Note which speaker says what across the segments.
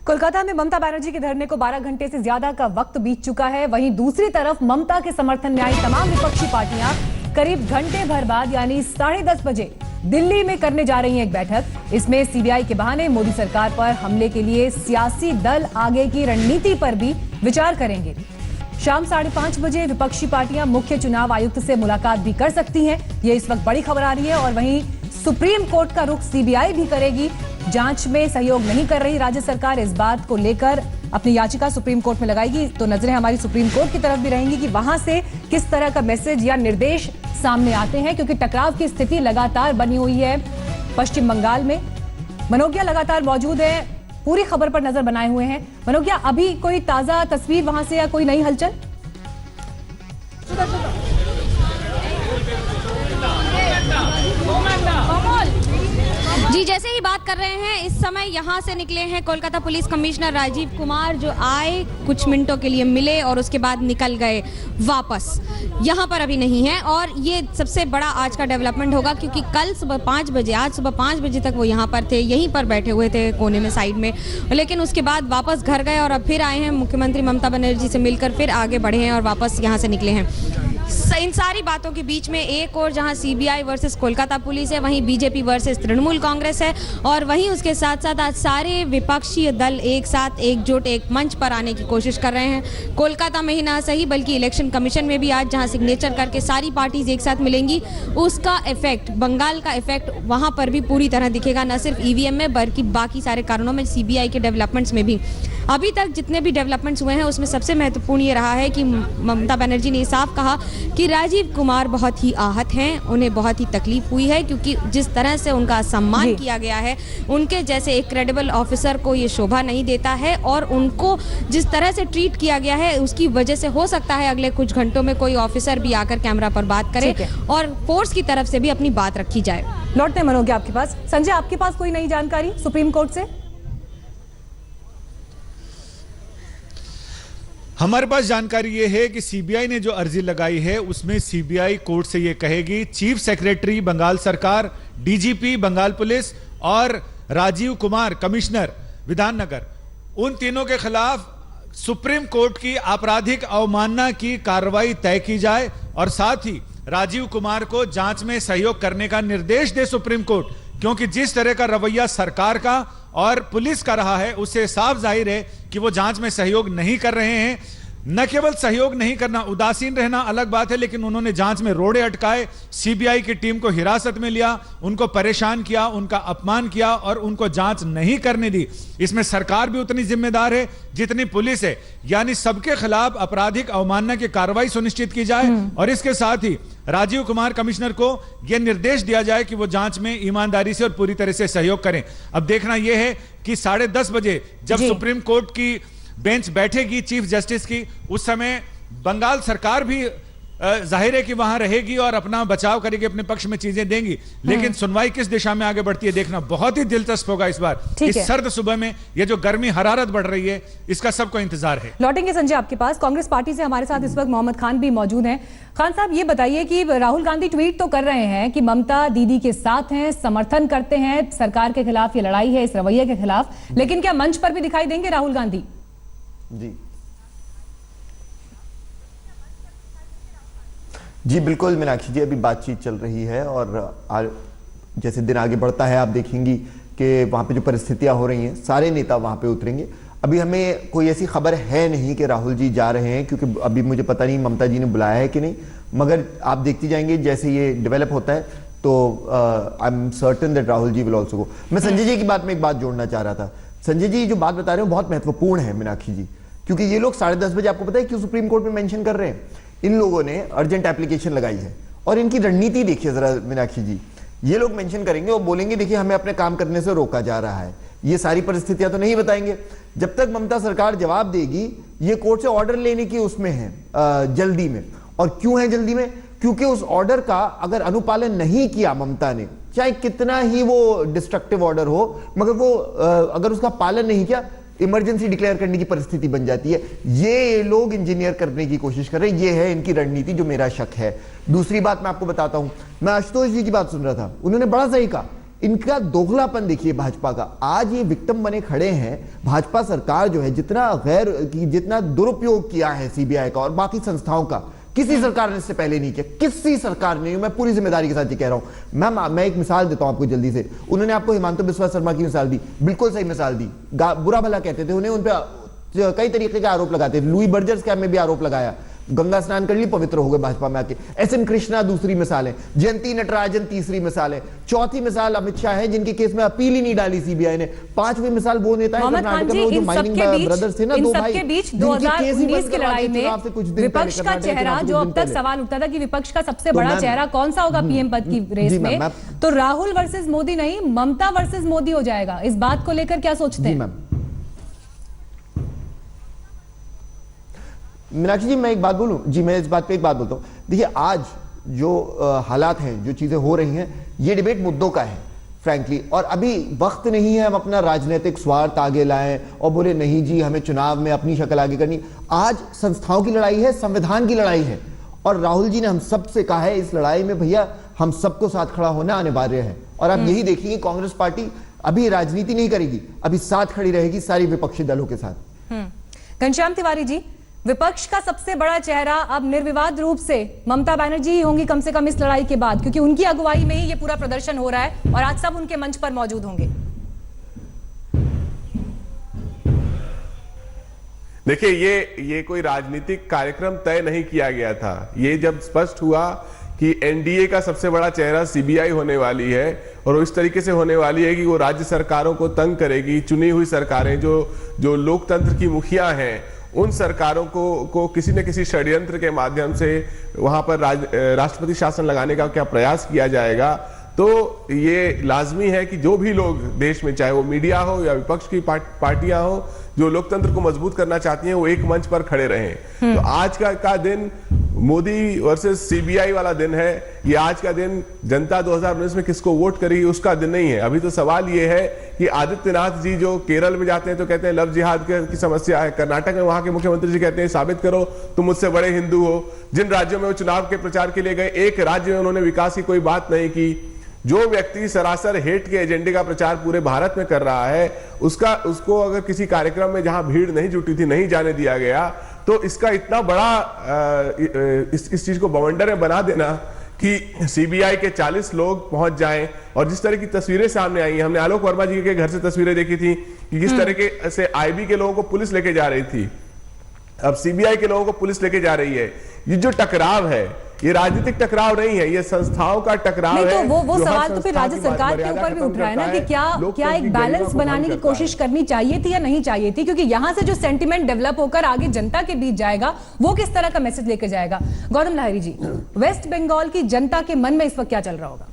Speaker 1: कोलकाता में ममता बनर्जी के धरने को 12 घंटे से ज्यादा का वक्त बीत चुका है। वहीं दूसरी तरफ ममता के समर्थन में आई तमाम विपक्षी पार्टियां करीब घंटे भर बाद यानी 10:30 बजे दिल्ली में करने जा रही हैं एक बैठक। इसमें सीबीआई के बहाने मोदी सरकार पर हमले के लिए सियासी दल आगे की रणनीति पर भी विचार करेंगे। शाम 5:30 बजे विपक्षी पार्टियां मुख्य चुनाव आयुक्त से मुलाकात भी कर सकती हैं। ये इस वक्त बड़ी खबर आ रही है। और वहीं सुप्रीम कोर्ट का रुख सीबीआई भी करेगी। जांच में सहयोग नहीं कर रही राज्य सरकार, इस बात को लेकर अपनी याचिका सुप्रीम कोर्ट में लगाएगी। तो नजरें हमारी सुप्रीम कोर्ट की तरफ भी रहेंगी कि वहां से किस तरह का मैसेज या निर्देश सामने आते हैं, क्योंकि टकराव की स्थिति लगातार बनी हुई है पश्चिम बंगाल में। मनोज्ञा लगातार मौजूद है, पूरी खबर पर नजर बनाए हुए हैं। मनोज्ञा, अभी कोई ताजा तस्वीर वहां से या कोई नई हलचल?
Speaker 2: जी, जैसे ही बात कर रहे हैं, इस समय यहाँ से निकले हैं कोलकाता पुलिस कमिश्नर राजीव कुमार, जो आए, कुछ मिनटों के लिए मिले और उसके बाद निकल गए वापस। यहाँ पर अभी नहीं है और ये सबसे बड़ा आज का डेवलपमेंट होगा, क्योंकि कल सुबह 5 बजे, आज सुबह 5 बजे तक वो यहाँ पर थे, यहीं पर बैठे हुए थे कोने में साइड में, लेकिन उसके बाद वापस घर गए और अब फिर आए हैं। मुख्यमंत्री ममता बनर्जी से मिलकर फिर आगे बढ़े हैं और वापस यहाँ से निकले हैं। इन सारी बातों के बीच में एक और जहां सीबीआई वर्सेस कोलकाता पुलिस है, वहीं बीजेपी वर्सेस तृणमूल कांग्रेस है और वहीं उसके साथ साथ आज सारे विपक्षी दल एक साथ एकजुट एक मंच पर आने की कोशिश कर रहे हैं। कोलकाता में ही ना सही बल्कि इलेक्शन कमीशन में भी आज जहां सिग्नेचर करके सारी पार्टीज एक साथ मिलेंगी, उसका इफेक्ट, बंगाल का इफेक्ट वहां पर भी पूरी तरह दिखेगा, न सिर्फ ईवीएम में बल्कि बाकी सारे कारणों में, सीबीआई के डेवलपमेंट्स में भी। अभी तक जितने भी डेवलपमेंट्स हुए हैं उसमें सबसे महत्वपूर्ण ये रहा है कि ममता बनर्जी ने साफ कहा कि राजीव कुमार बहुत ही आहत हैं, उन्हें बहुत ही तकलीफ हुई है, क्योंकि जिस तरह से उनका सम्मान किया गया है, उनके जैसे एक क्रेडिबल ऑफिसर को ये शोभा नहीं देता है और उनको जिस तरह से ट्रीट किया गया है उसकी वजह से हो सकता है अगले कुछ घंटों में कोई ऑफिसर भी आकर कैमरा पर बात करे और फोर्स की तरफ से भी अपनी बात रखी जाए।
Speaker 1: लौटते हैं मनोज्ञा आपके पास। संजय, आपके पास कोई नई जानकारी सुप्रीम कोर्ट से?
Speaker 3: हमारे पास जानकारी यह है कि सीबीआई ने जो अर्जी लगाई है उसमें सीबीआई कोर्ट से यह कहेगी चीफ सेक्रेटरी बंगाल सरकार, डीजीपी बंगाल पुलिस और राजीव कुमार कमिश्नर विधाननगर, उन तीनों के खिलाफ सुप्रीम कोर्ट की आपराधिक अवमानना की कार्रवाई तय की जाए और साथ ही राजीव कुमार को जांच में सहयोग करने का निर्देश दे सुप्रीम कोर्ट, क्योंकि जिस तरह का रवैया सरकार का और पुलिस का रहा है उससे साफ जाहिर है कि वो जांच में सहयोग नहीं कर रहे हैं। न केवल सहयोग नहीं करना, उदासीन रहना अलग बात है, लेकिन उन्होंने जांच में रोड़े अटकाए, सीबीआई की टीम को हिरासत में लिया, उनको परेशान किया, उनका अपमान किया और उनको जांच नहीं करने दी। इसमें सरकार भी उतनी जिम्मेदार है जितनी पुलिस है, यानी सबके खिलाफ आपराधिक अवमानना की कार्रवाई सुनिश्चित की जाए और इसके साथ ही राजीव कुमार कमिश्नर को यह निर्देश दिया जाए कि वो जांच में ईमानदारी से और पूरी तरह से सहयोग करें। अब देखना यह है कि 10:30 बजे जब सुप्रीम कोर्ट की बेंच बैठेगी चीफ जस्टिस की, उस समय बंगाल सरकार भी जाहिर है कि वहां रहेगी और अपना बचाव करेगी, अपने पक्ष में चीजें देंगी, लेकिन सुनवाई किस दिशा में आगे बढ़ती है देखना बहुत ही दिलचस्प होगा इस बार। इस सर्द सुबह में ये जो गर्मी हरारत बढ़ रही है, इसका सबको इंतजार है।
Speaker 1: लौटेंगे संजय आपके पास। कांग्रेस पार्टी से हमारे साथ इस वक्त मोहम्मद खान भी मौजूद हैं। खान साहब, ये बताइए कि राहुल गांधी ट्वीट तो कर रहे हैं कि ममता दीदी के साथ हैं, समर्थन करते हैं, सरकार के खिलाफ ये लड़ाई है, इस रवैये के खिलाफ, लेकिन क्या मंच पर भी दिखाई देंगे राहुल गांधी?
Speaker 4: जी बिल्कुल मीनाक्षी जी, अभी बातचीत चल रही है और जैसे दिन आगे बढ़ता है आप देखेंगी कि वहां पे जो परिस्थितियां हो रही हैं, सारे नेता वहां पे उतरेंगे। अभी हमें कोई ऐसी खबर है नहीं कि राहुल जी जा रहे हैं, क्योंकि अभी मुझे पता नहीं ममता जी ने बुलाया है कि नहीं, मगर आप देखती जाएंगे जैसे ये डेवलप होता है तो I am certain that Rahul ji will also go. मैं संजय जी की बात में एक बात जोड़ना चाह रहा था। संजय जी जो बात बता रहे हो बहुत महत्वपूर्ण है मीनाक्षी जी, क्योंकि ये लोग 10:30 बजे, आपको पता है क्यों सुप्रीम कोर्ट में मेंशन कर रहे हैं? इन लोगों ने अर्जेंट एप्लीकेशन लगाई है और इनकी रणनीति देखिए जरा मीनाक्षी जी। ये लोग मेंशन करेंगे और बोलेंगे देखिए हमें अपने काम करने से रोका जा रहा है। ये सारी परिस्थितियां तो नहीं बताएंगे। जब तक ममता सरकार जवाब देगी, ये कोर्ट से ऑर्डर लेने की उसमें है जल्दी में। और क्यों है जल्दी में? क्योंकि उस ऑर्डर का अगर अनुपालन नहीं किया ममता ने, चाहे कितना ही वो डिस्ट्रक्टिव ऑर्डर हो, मगर वो अगर उसका पालन नहीं किया, इमरजेंसी डिक्लेयर करने की परिस्थिति बन जाती है। ये लोग इंजीनियर करने की कोशिश कर रहे हैं, ये है इनकी रणनीति, जो मेरा शक है। दूसरी बात मैं आपको बताता हूं, मैं आशुतोष जी की बात सुन रहा था, उन्होंने बड़ा सही कहा, इनका दोगलापन देखिए भाजपा का। आज ये विक्टिम बने खड़े हैं। भाजपा सरकार जो है जितना दुरुपयोग किया है सीबीआई का और बाकी संस्थाओं का, किसी सरकार ने इससे पहले नहीं किया, किसी सरकार ने। मैं पूरी जिम्मेदारी के साथ ये कह रहा हूं। मैं एक मिसाल देता हूं आपको जल्दी से। उन्होंने आपको हिमांशु बिस्वा शर्मा की मिसाल दी, बिल्कुल सही मिसाल दी। बुरा भला कहते थे उन्हें, उन पे कई तरीके के आरोप लगाते थे। लुई बर्जर स्कैम में भी आरोप लगाया, गंगा स्नान कर ली, पवित्र हो गए भाजपा में आके। एसएन कृष्णा दूसरी मिसाल है, जयंती नटराजन तीसरी मिसाल है, चौथी मिसाल अमित शाह है जिनके केस में अपील ही नहीं डाली सीबीआई ने। पांचवी मिसाल वो नेता है कर्नाटक में, वो जो माइनिंग ब्रदर्स थे ना, दो भाई,
Speaker 1: के बीच 2019 की लड़ाई में विपक्ष का चेहरा, जो अब तक सवाल उठता था कि विपक्ष का सबसे बड़ा चेहरा कौन सा होगा पीएम पद की रेस में, तो राहुल वर्सेस मोदी नहीं, ममता वर्सेस मोदी हो जाएगा। इस बात को लेकर क्या सोचते हैं?
Speaker 4: मीनाक्षी जी, मैं एक बात बोलूं जी, मैं इस बात पे एक बात बोलता हूं। देखिए, आज जो हालात हैं, जो चीजें हो रही हैं, ये डिबेट मुद्दों का है फ्रैंकली, और अभी वक्त नहीं है हम अपना राजनीतिक स्वार्थ आगे लाएं और बोले नहीं जी हमें चुनाव में अपनी शक्ल आगे करनी। आज संस्थाओं की लड़ाई है, संविधान की लड़ाई है, और राहुल जी ने हम सबसे कहा है इस लड़ाई में भैया हम सबको साथ खड़ा होना अनिवार्य है। और आप यही देखिए कांग्रेस पार्टी अभी राजनीति नहीं करेगी, अभी साथ खड़ी रहेगी सारी विपक्षी दलों के साथ।
Speaker 1: घनश्याम तिवारी जी, विपक्ष का सबसे बड़ा चेहरा अब निर्विवाद रूप से ममता बनर्जी ही होंगी, कम से कम इस लड़ाई के बाद, क्योंकि उनकी अगुवाई में ही ये पूरा प्रदर्शन हो रहा है और आज सब उनके मंच पर मौजूद होंगे।
Speaker 5: देखिए, ये कोई राजनीतिक कार्यक्रम तय नहीं किया गया था। ये जब स्पष्ट हुआ कि एनडीए का सबसे बड़ा चेहरा सीबीआई होने वाली है और इस तरीके से होने वाली है कि वो राज्य सरकारों को तंग करेगी, चुनी हुई सरकारें जो लोकतंत्र की मुखिया हैं, उन सरकारों को किसी न किसी षड्यंत्र के माध्यम से वहां पर राष्ट्रपति शासन लगाने का क्या प्रयास किया जाएगा। तो ये लाजमी है कि जो भी लोग देश में, चाहे वो मीडिया हो या विपक्ष की पार्टियां हो, जो लोकतंत्र को मजबूत करना चाहती हैं, वो एक मंच पर खड़े रहें। तो आज का दिन मोदी वर्सेस सीबीआई वाला दिन है। ये आज का दिन जनता 2019 में किसको वोट करेगी उसका दिन नहीं है। अभी तो सवाल ये है कि आदित्यनाथ जी जो केरल में जाते हैं तो कहते हैं लव जिहाद की समस्या है, कर्नाटक में वहां के मुख्यमंत्री जी कहते हैं साबित करो तुम मुझसे बड़े हिंदू हो। जिन राज्यों में वो चुनाव के प्रचार के लिए गए, एक राज्य में उन्होंने विकास की कोई बात नहीं की। जो व्यक्ति सरासर हेट के एजेंडे का प्रचार पूरे भारत में कर रहा है, उसको अगर किसी कार्यक्रम में जहां भीड़ नहीं जुटी थी नहीं जाने दिया गया, तो इसका इतना बड़ा इस चीज को बवंडर में बना देना कि सीबीआई के 40 लोग पहुंच जाएं। और जिस तरह की तस्वीरें सामने आई, हमने आलोक वर्मा जी के घर से तस्वीरें देखी थी कि किस तरह से आईबी के लोगों को पुलिस लेके जा रही थी, अब सीबीआई के लोगों को पुलिस लेके जा रही है। ये जो टकराव है, ये राजनीतिक टकराव नहीं है, ये संस्थाओं का टकराव है।
Speaker 1: तो वो सवाल तो फिर राज्य सरकार के ऊपर भी उठ रहा है ना कि क्या एक बैलेंस बनाने की कोशिश करनी चाहिए थी या नहीं चाहिए थी, क्योंकि यहां से जो सेंटिमेंट डेवलप होकर आगे जनता के बीच जाएगा, वो किस तरह का मैसेज लेकर जाएगा। गौतम लहरी जी, वेस्ट बंगाल की जनता के मन में इस वक्त क्या चल रहा होगा?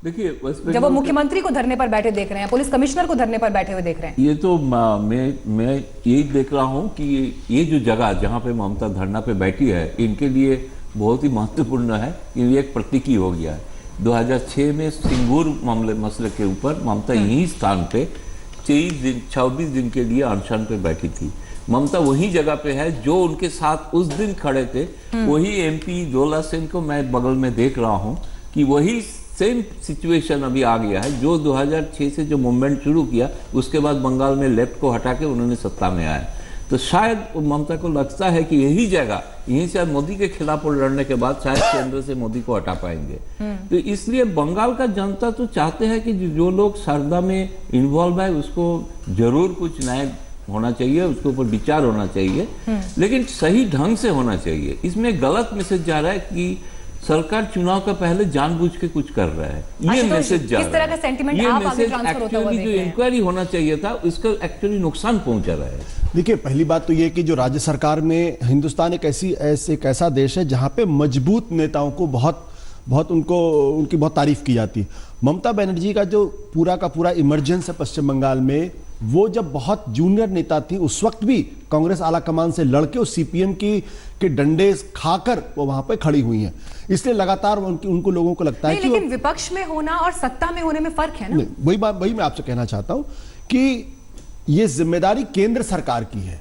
Speaker 6: देखिए,
Speaker 1: जब वो मुख्यमंत्री को धरने पर बैठे देख रहे हैं, पुलिस कमिश्नर को धरने पर बैठे हुए देख रहे हैं,
Speaker 6: ये तो मैं यही देख रहा हूं कि ये जो जगह जहां पे ममता धरना पे बैठी है, इनके लिए बहुत ही महत्वपूर्ण है। ये एक प्रतीकी हो गया है। 2006 में सिंगूर मसले के ऊपर ममता यही स्थान पे 26 दिन के लिए अनशन पे बैठी थी। ममता वही जगह पे है जो उनके साथ उस दिन खड़े थे। वही एमपी जोला सिंह को मैं बगल में देख रहा हूं कि वही सेम सिचुएशन अभी आ गया है। जो 2006 से जो मूवमेंट शुरू किया, उसके बाद बंगाल में लेफ्ट को हटा के उन्होंने सत्ता में आया। तो शायद ममता को लगता है कि यही जगह, यहीं से मोदी के खिलाफ लड़ने के बाद शायद केंद्र से मोदी को हटा पाएंगे। तो इसलिए बंगाल का जनता तो चाहते हैं कि जो लोग शारदा में इन्वॉल्व है उसको जरूर कुछ न्याय होना चाहिए, उसके ऊपर विचार होना चाहिए, लेकिन सही ढंग से होना चाहिए। इसमें गलत मैसेज जा रहा है कि सरकार चुनाव का पहले जानबूझ के कुछ कर रहा है, ये मैसेज जा रहा है। ये मैसेज एक्चुअली जो इंक्वायरी होना चाहिए था उसका एक्चुअली नुकसान पहुंचा रहा है।
Speaker 7: देखिए, पहली बात तो ये कि जो राज्य सरकार में, हिंदुस्तान एक ऐसा देश है जहां पे मजबूत नेताओं को उनकी बहुत तारीफ की जाती है। ममता बनर्जी का जो पूरा का पूरा इमरजेंस है पश्चिम बंगाल में, वो जब बहुत जूनियर नेता थी उस वक्त भी कांग्रेस आला कमान से लड़के और सीपीएम के डंडे खाकर वो वहां पे खड़ी हुई हैं। इसलिए लगातार उनको लोगों को लगता है कि
Speaker 1: लेकिन विपक्ष में होना और सत्ता में होने में फर्क है ना।
Speaker 7: वही मैं आपसे कहना चाहता हूं कि ये जिम्मेदारी केंद्र सरकार की है।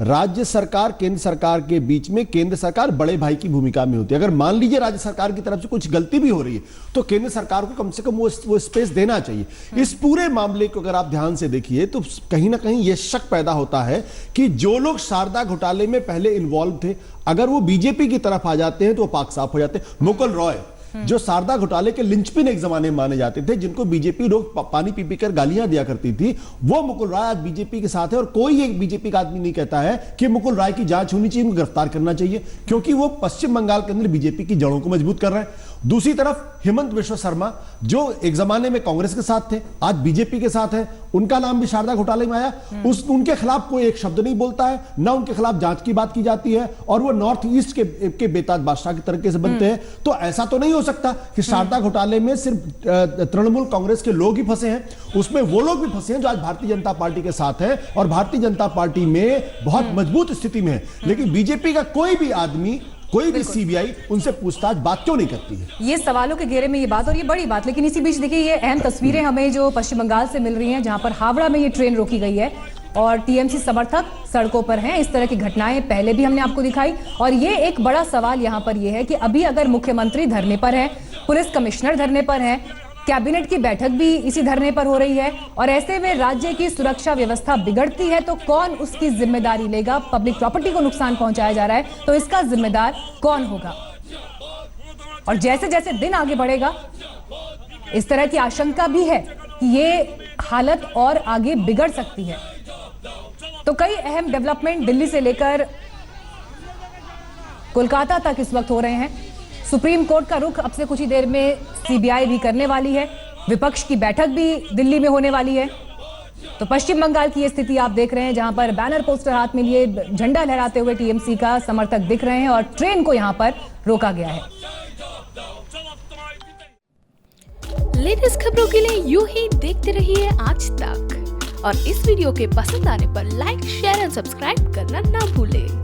Speaker 7: राज्य सरकार केंद्र सरकार के बीच में केंद्र सरकार बड़े भाई की भूमिका में होती है। अगर मान लीजिए राज्य सरकार की तरफ से कुछ गलती भी हो रही है तो केंद्र सरकार को कम से कम वो स्पेस देना चाहिए। इस पूरे मामले को अगर आप ध्यान से देखिए तो कहीं ना कहीं यह शक पैदा होता है कि जो लोग शारदा घोटाले में पहले इन्वॉल्व थे, अगर वो बीजेपी की तरफ आ जाते हैं तो वो पाक साफ हो जाते हैं। मुकुल रॉय जो शारदा घोटाले के लिंचपिन एक जमाने में माने जाते थे, जिनको बीजेपी लोग पानी पी कर गालियां दिया करती थी, वो मुकुल राय आज बीजेपी के साथ है और कोई एक बीजेपी का आदमी नहीं कहता है कि मुकुल राय की जांच होनी चाहिए, उनको गिरफ्तार करना चाहिए, क्योंकि वो पश्चिम बंगाल के अंदर बीजेपी की जड़ों को मजबूत कर रहे हैं। दूसरी तरफ हेमंत बिश्व शर्मा जो एक जमाने में कांग्रेस के साथ थे, आज बीजेपी के साथ है, उनका नाम भी शारदा घोटाले में आया। उनके खिलाफ कोई एक शब्द नहीं बोलता है, ना उनके खिलाफ जांच की बात की जाती है और वो नॉर्थ ईस्ट के बेताज बादशाह की तरीके से बनते हैं। तो ऐसा तो नहीं हो सकता कि शारदा घोटाले में सिर्फ तृणमूल कांग्रेस के लोग ही फंसे हैं, उसमें वो लोग भी फंसे हैं जो आज भारतीय जनता पार्टी के साथ है और भारतीय जनता पार्टी में बहुत मजबूत स्थिति में है। लेकिन बीजेपी का कोई भी आदमी, कोई भी सीबीआई उनसे पूछताछ बात क्यों नहीं करती है?
Speaker 1: ये सवालों के घेरे में ये बात और ये बड़ी बात। लेकिन इसी बीच देखिए ये अहम तस्वीरें हमें जो पश्चिम बंगाल से मिल रही हैं, जहां पर हावड़ा में ये ट्रेन रोकी गई है और टीएमसी समर्थक सड़कों पर हैं। इस तरह की घटनाएं पहले भी हमने आपको दिखाई और ये एक बड़ा सवाल यहां पर ये है कि अभी अगर मुख्यमंत्री धरने पर है, पुलिस कमिश्नर धरने पर है, कैबिनेट की बैठक भी इसी धरने पर हो रही है और ऐसे में राज्य की सुरक्षा व्यवस्था बिगड़ती है तो कौन उसकी जिम्मेदारी लेगा? पब्लिक प्रॉपर्टी को नुकसान पहुंचाया जा रहा है तो इसका जिम्मेदार कौन होगा? और जैसे जैसे दिन आगे बढ़ेगा इस तरह की आशंका भी है कि ये हालत और आगे बिगड़ सकती है। तो कई अहम डेवलपमेंट दिल्ली से लेकर कोलकाता तक इस वक्त हो रहे हैं। सुप्रीम कोर्ट का रुख अब से कुछ ही देर में सीबीआई भी करने वाली है, विपक्ष की बैठक भी दिल्ली में होने वाली है। तो पश्चिम बंगाल की ये स्थिति आप देख रहे हैं जहां पर बैनर पोस्टर हाथ में लिए झंडा लहराते हुए टीएमसी का समर्थक दिख रहे हैं और ट्रेन को यहां पर रोका गया है।
Speaker 8: लेटेस्ट खबरों के लिए यूं ही देखते रहिए आज तक और इस वीडियो के पसंद आने पर लाइक, शेयर एंड सब्सक्राइब करना ना भूलें।